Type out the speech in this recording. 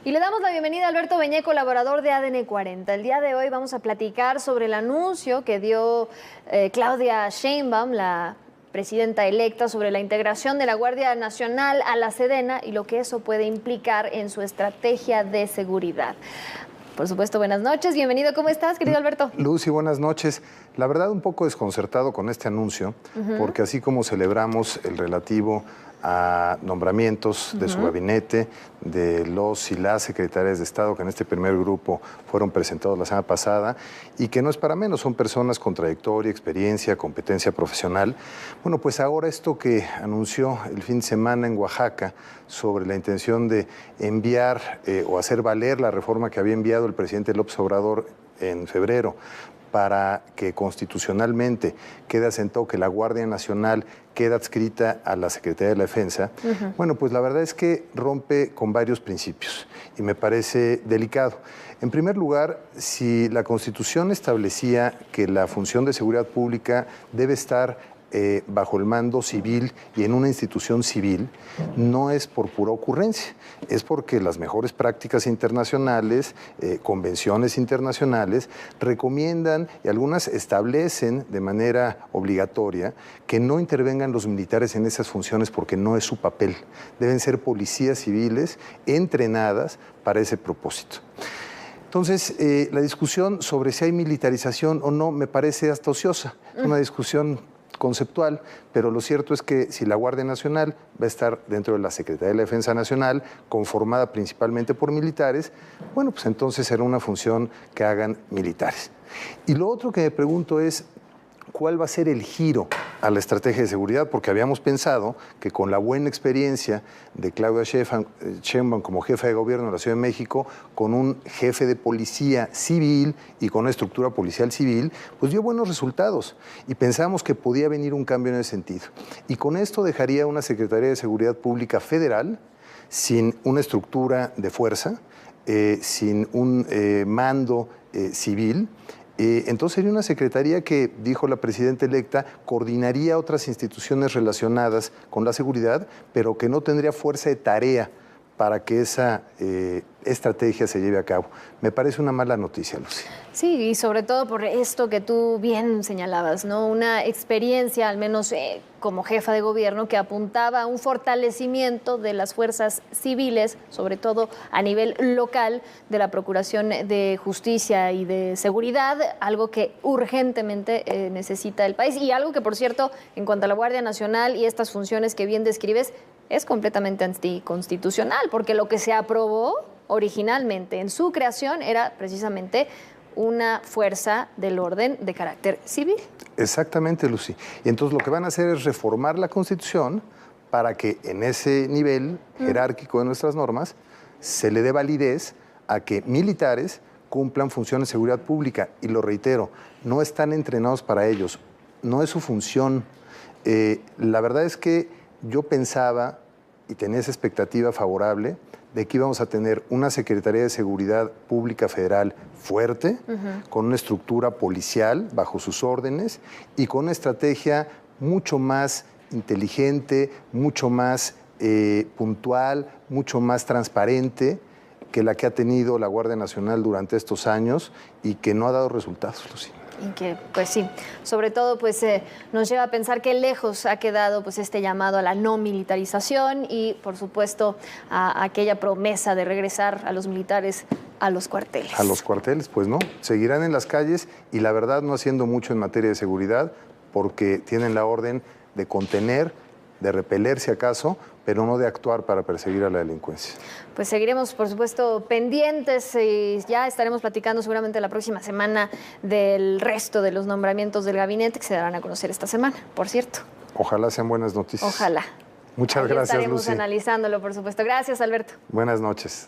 Y le damos la bienvenida a Alberto Beñé, colaborador de ADN 40. El día de hoy vamos a platicar sobre el anuncio que dio Claudia Sheinbaum, la presidenta electa, sobre la integración de la Guardia Nacional a la Sedena y lo que eso puede implicar en su estrategia de seguridad. Por supuesto, buenas noches. Bienvenido. ¿Cómo estás, querido Alberto? Lucy, buenas noches. La verdad, un poco desconcertado con este anuncio, porque así como celebramos el relativo a nombramientos de su gabinete, de los y las secretarias de Estado que en este primer grupo fueron presentados la semana pasada y que no es para menos, son personas con trayectoria, experiencia, competencia profesional. Bueno, pues ahora esto que anunció el fin de semana en Oaxaca sobre la intención de enviar o hacer valer la reforma que había enviado el presidente López Obrador en febrero para que constitucionalmente quede asentado que la Guardia Nacional queda adscrita a la Secretaría de la Defensa, bueno, pues la verdad es que rompe con varios principios y me parece delicado. En primer lugar, si la Constitución establecía que la función de seguridad pública debe estar bajo el mando civil y en una institución civil, no es por pura ocurrencia, es porque las mejores prácticas internacionales, convenciones internacionales, recomiendan y algunas establecen de manera obligatoria que no intervengan los militares en esas funciones porque no es su papel. Deben ser policías civiles entrenadas para ese propósito. Entonces, la discusión sobre si hay militarización o no me parece hasta ociosa. Es una discusión conceptual, pero lo cierto es que si la Guardia Nacional va a estar dentro de la Secretaría de la Defensa Nacional, conformada principalmente por militares, bueno, pues entonces será una función que hagan militares. Y lo otro que me pregunto es, ¿cuál va a ser el giro a la estrategia de seguridad? Porque habíamos pensado que con la buena experiencia de Claudia Sheinbaum como jefa de gobierno de la Ciudad de México, con un jefe de policía civil y con una estructura policial civil, pues dio buenos resultados. Y pensamos que podía venir un cambio en ese sentido. Y con esto dejaría una Secretaría de Seguridad Pública federal sin una estructura de fuerza, sin un mando civil. Entonces sería una secretaría que, dijo la presidenta electa, coordinaría otras instituciones relacionadas con la seguridad, pero que no tendría fuerza de tarea para que esa estrategia se lleve a cabo. Me parece una mala noticia, Lucy. Sí, y sobre todo por esto que tú bien señalabas, ¿no? Una experiencia, al menos como jefa de gobierno, que apuntaba a un fortalecimiento de las fuerzas civiles, sobre todo a nivel local, de la Procuración de Justicia y de Seguridad, algo que urgentemente necesita el país y algo que, por cierto, en cuanto a la Guardia Nacional y estas funciones que bien describes, es completamente anticonstitucional, porque lo que se aprobó originalmente en su creación era precisamente una fuerza del orden de carácter civil. Exactamente, Lucy. Y entonces lo que van a hacer es reformar la Constitución para que en ese nivel jerárquico de nuestras normas se le dé validez a que militares cumplan funciones de seguridad pública. Y lo reitero, no están entrenados para ellos, no es su función. La verdad es que yo pensaba y tenía esa expectativa favorable de que íbamos a tener una Secretaría de Seguridad Pública Federal fuerte, con una estructura policial bajo sus órdenes y con una estrategia mucho más inteligente, mucho más puntual, mucho más transparente que la que ha tenido la Guardia Nacional durante estos años y que no ha dado resultados, Lucy. Y que, pues sí, sobre todo pues nos lleva a pensar qué lejos ha quedado pues este llamado a la no militarización y, por supuesto, a aquella promesa de regresar a los militares a los cuarteles. A los cuarteles, pues no. Seguirán en las calles y la verdad no haciendo mucho en materia de seguridad porque tienen la orden de contener, de repeler si acaso, pero no de actuar para perseguir a la delincuencia. Pues seguiremos, por supuesto, pendientes y ya estaremos platicando seguramente la próxima semana del resto de los nombramientos del gabinete que se darán a conocer esta semana, por cierto. Ojalá sean buenas noticias. Ojalá. Muchas gracias, estaremos Lucy. Analizándolo, por supuesto. Gracias, Alberto. Buenas noches.